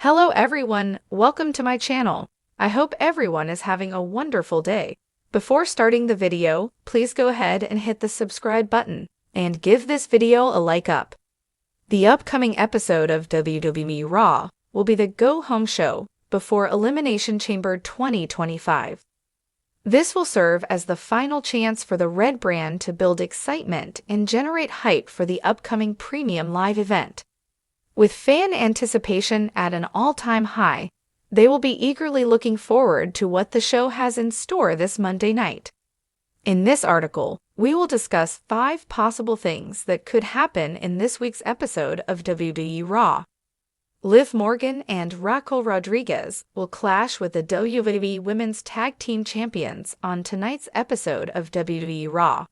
Hello everyone, welcome to my channel. I hope everyone is having a wonderful day. Before starting the video, please go ahead and hit the subscribe button and give this video a like up. The upcoming episode of WWE Raw will be the go-home show before Elimination Chamber 2025. This will serve as the final chance for the Red brand to build excitement and generate hype for the upcoming premium live event. With fan anticipation at an all-time high, they will be eagerly looking forward to what the show has in store this Monday night. In this article, we will discuss 5 possible things that could happen in this week's episode of WWE Raw. Liv Morgan and Raquel Rodriguez will clash with the WWE Women's Tag Team Champions on tonight's episode of WWE Raw.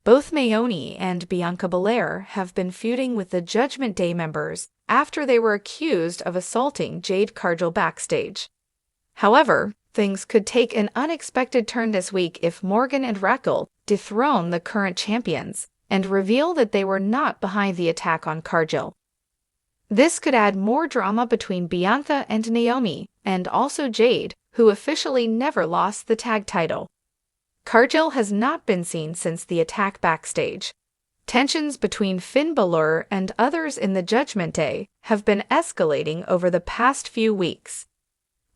Both Naomi and Bianca Belair have been feuding with the Judgment Day members after they were accused of assaulting Jade Cargill backstage. However, things could take an unexpected turn this week if Morgan and Raquel dethrone the current champions and reveal that they were not behind the attack on Cargill. This could add more drama between Bianca and Naomi, and also Jade, who officially never lost the tag title. Cargill has not been seen since the attack backstage. Tensions between Finn Balor and others in the Judgment Day have been escalating over the past few weeks.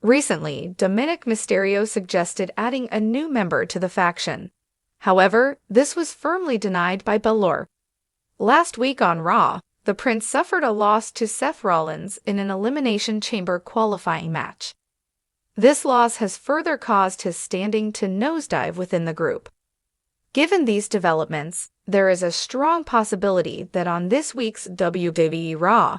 Recently, Dominic Mysterio suggested adding a new member to the faction. However, this was firmly denied by Balor. Last week on Raw, the Prince suffered a loss to Seth Rollins in an Elimination Chamber qualifying match. This loss has further caused his standing to nosedive within the group. Given these developments, there is a strong possibility that on this week's WWE Raw,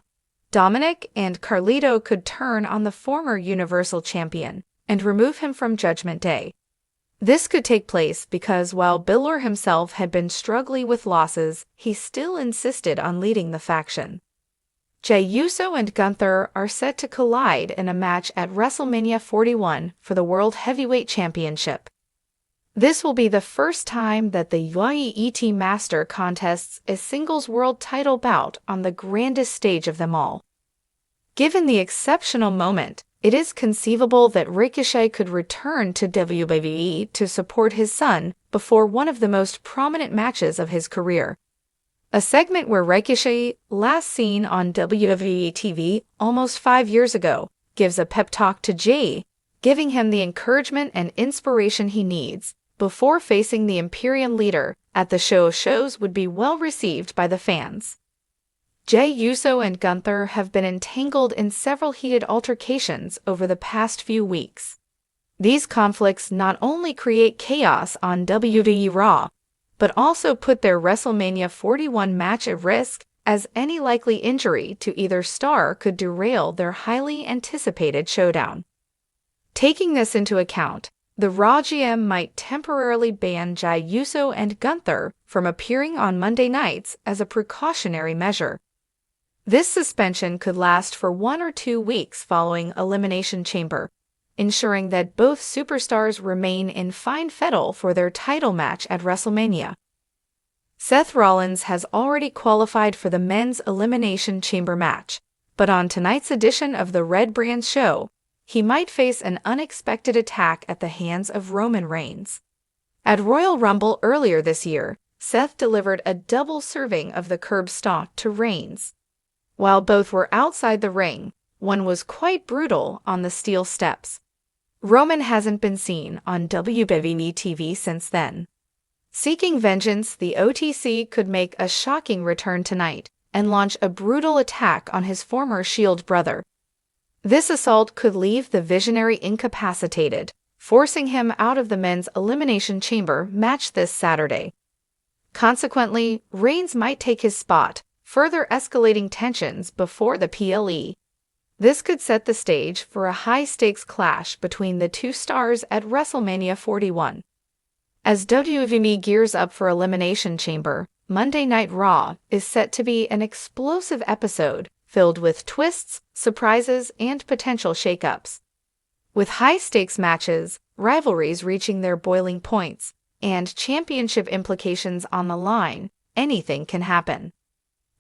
Dominic and Carlito could turn on the former Universal Champion and remove him from Judgment Day. This could take place because while Balor himself had been struggling with losses, he still insisted on leading the faction. Jey Uso and Gunther are set to collide in a match at WrestleMania 41 for the World Heavyweight Championship. This will be the first time that the Wwe Master contests a singles world title bout on the grandest stage of them all. Given the exceptional moment, it is conceivable that Ricochet could return to WWE to support his son before one of the most prominent matches of his career. A segment where Ricochet, last seen on WWE TV almost 5 years ago, gives a pep talk to Jey, giving him the encouragement and inspiration he needs before facing the Imperium leader at the shows would be well received by the fans. Jey Uso and Gunther have been entangled in several heated altercations over the past few weeks. These conflicts not only create chaos on WWE Raw, but also put their WrestleMania 41 match at risk, as any likely injury to either star could derail their highly anticipated showdown. Taking this into account, the Raw GM might temporarily ban Jey Uso and Gunther from appearing on Monday nights as a precautionary measure. This suspension could last for 1 or 2 weeks following Elimination Chamber, ensuring that both superstars remain in fine fettle for their title match at WrestleMania. Seth Rollins has already qualified for the men's Elimination Chamber match, but on tonight's edition of the Red Brand show, he might face an unexpected attack at the hands of Roman Reigns. At Royal Rumble earlier this year, Seth delivered a double serving of the curb stomp to Reigns. While both were outside the ring, one was quite brutal on the steel steps. Roman hasn't been seen on WWE TV since then. Seeking vengeance, the OTC could make a shocking return tonight and launch a brutal attack on his former Shield brother. This assault could leave the Visionary incapacitated, forcing him out of the men's Elimination Chamber match this Saturday. Consequently, Reigns might take his spot, further escalating tensions before the PLE. This could set the stage for a high-stakes clash between the two stars at WrestleMania 41. As WWE gears up for Elimination Chamber, Monday Night Raw is set to be an explosive episode filled with twists, surprises, and potential shakeups. With high-stakes matches, rivalries reaching their boiling points, and championship implications on the line, anything can happen.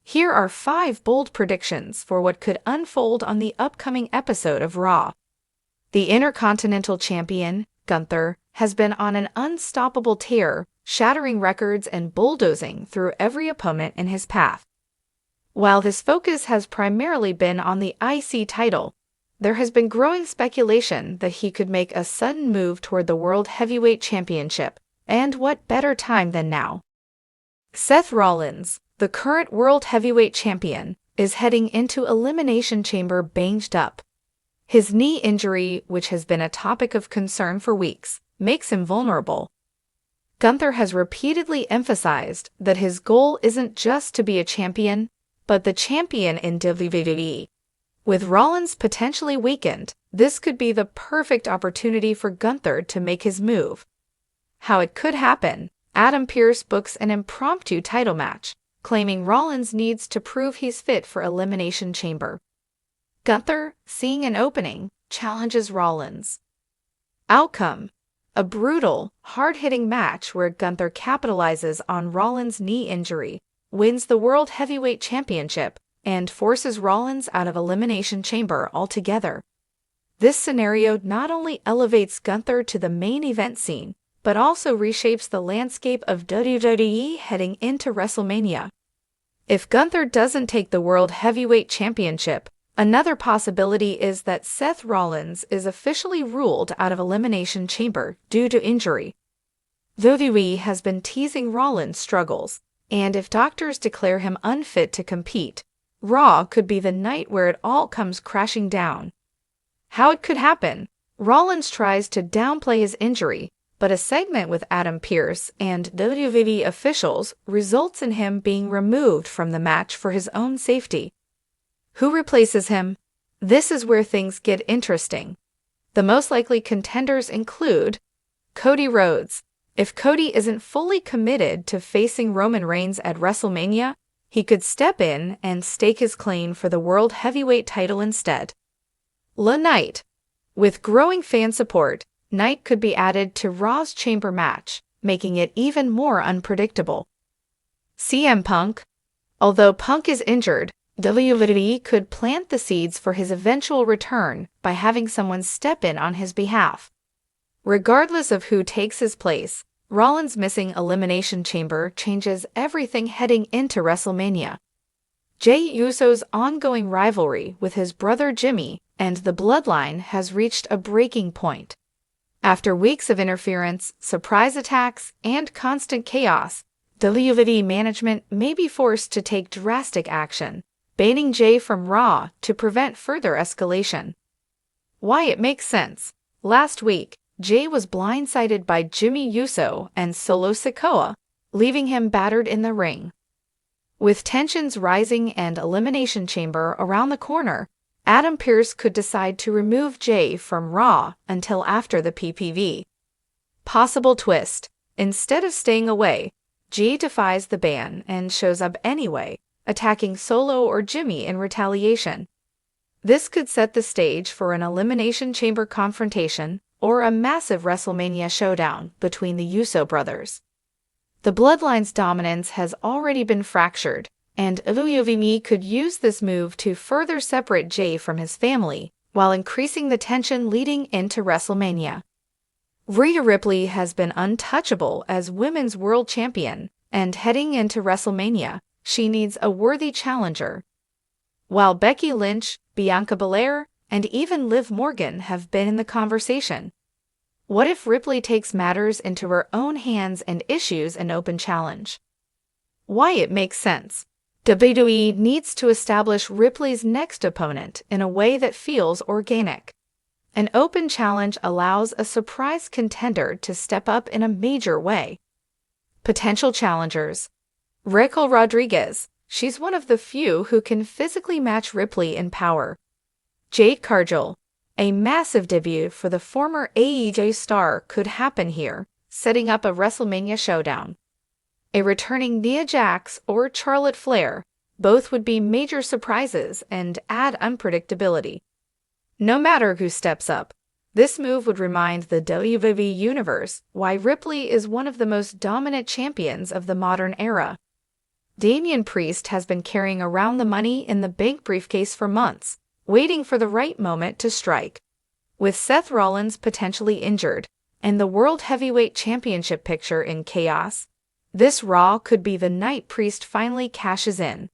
Here are 5 bold predictions for what could unfold on the upcoming episode of Raw. The Intercontinental Champion, Gunther, has been on an unstoppable tear, shattering records and bulldozing through every opponent in his path. While his focus has primarily been on the IC title, there has been growing speculation that he could make a sudden move toward the World Heavyweight Championship, and what better time than now? Seth Rollins, the current World Heavyweight Champion, is heading into Elimination Chamber banged up. His knee injury, which has been a topic of concern for weeks, makes him vulnerable. Gunther has repeatedly emphasized that his goal isn't just to be a champion, but the champion in WWE. With Rollins potentially weakened, this could be the perfect opportunity for Gunther to make his move. How it could happen: Adam Pearce books an impromptu title match, claiming Rollins needs to prove he's fit for Elimination Chamber. Gunther, seeing an opening, challenges Rollins. Outcome: a brutal, hard-hitting match where Gunther capitalizes on Rollins' knee injury, wins the World Heavyweight Championship, and forces Rollins out of Elimination Chamber altogether. This scenario not only elevates Gunther to the main event scene, but also reshapes the landscape of WWE heading into WrestleMania. If Gunther doesn't take the World Heavyweight Championship, another possibility is that Seth Rollins is officially ruled out of Elimination Chamber due to injury. WWE has been teasing Rollins' struggles, and if doctors declare him unfit to compete, Raw could be the night where it all comes crashing down. How it could happen: Rollins tries to downplay his injury, but a segment with Adam Pearce and WWE officials results in him being removed from the match for his own safety. Who replaces him? This is where things get interesting. The most likely contenders include Cody Rhodes. If Cody isn't fully committed to facing Roman Reigns at WrestleMania, he could step in and stake his claim for the World Heavyweight title instead. Knight. With growing fan support, Knight could be added to Raw's Chamber match, making it even more unpredictable. CM Punk. Although Punk is injured, WWE could plant the seeds for his eventual return by having someone step in on his behalf. Regardless of who takes his place, Rollins missing Elimination Chamber changes everything heading into WrestleMania. Jey Uso's ongoing rivalry with his brother Jimmy and the Bloodline has reached a breaking point. After weeks of interference, surprise attacks, and constant chaos, WWE management may be forced to take drastic action, banning Jey from Raw to prevent further escalation. Why it makes sense. Last week, Jey was blindsided by Jimmy Uso and Solo Sikoa, leaving him battered in the ring. With tensions rising and Elimination Chamber around the corner, Adam Pearce could decide to remove Jey from Raw until after the PPV. Possible twist: instead of staying away, Jey defies the ban and shows up anyway, attacking Solo or Jimmy in retaliation. This could set the stage for an Elimination Chamber confrontation or a massive WrestleMania showdown between the Uso brothers. The Bloodline's dominance has already been fractured, and WWE could use this move to further separate Jey from his family, while increasing the tension leading into WrestleMania. Rhea Ripley has been untouchable as Women's World Champion, and heading into WrestleMania, she needs a worthy challenger. While Becky Lynch, Bianca Belair, and even Liv Morgan have been in the conversation. What if Ripley takes matters into her own hands and issues an open challenge? Why it makes sense. WWE needs to establish Ripley's next opponent in a way that feels organic. An open challenge allows a surprise contender to step up in a major way. Potential challengers. Raquel Rodriguez. She's one of the few who can physically match Ripley in power. Jade Cargill. A massive debut for the former AEW star could happen here, setting up a WrestleMania showdown. A returning Nia Jax or Charlotte Flair, both would be major surprises and add unpredictability. No matter who steps up, this move would remind the WWE Universe why Ripley is one of the most dominant champions of the modern era. Damian Priest has been carrying around the Money in the Bank briefcase for months, waiting for the right moment to strike. With Seth Rollins potentially injured and the World Heavyweight Championship picture in chaos, this Raw could be the night Priest finally cashes in.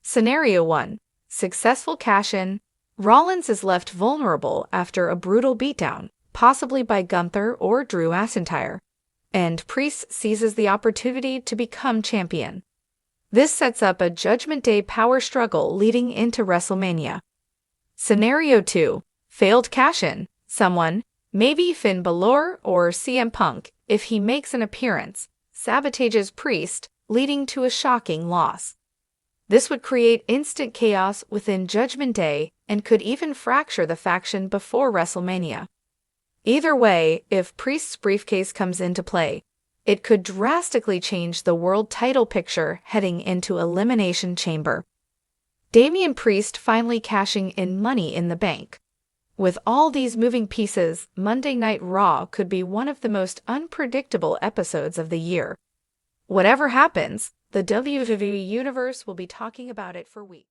Scenario 1. Successful cash-in. Rollins is left vulnerable after a brutal beatdown, possibly by Gunther or Drew McIntyre, and Priest seizes the opportunity to become champion. This sets up a Judgment Day power struggle leading into WrestleMania. Scenario 2. Failed cash-in. Someone, maybe Finn Balor or CM Punk, if he makes an appearance, sabotages Priest, leading to a shocking loss. This would create instant chaos within Judgment Day and could even fracture the faction before WrestleMania. Either way, if Priest's briefcase comes into play, it could drastically change the world title picture heading into Elimination Chamber. Damian Priest finally cashing in Money in the Bank. With all these moving pieces, Monday Night Raw could be one of the most unpredictable episodes of the year. Whatever happens, the WWE Universe will be talking about it for weeks.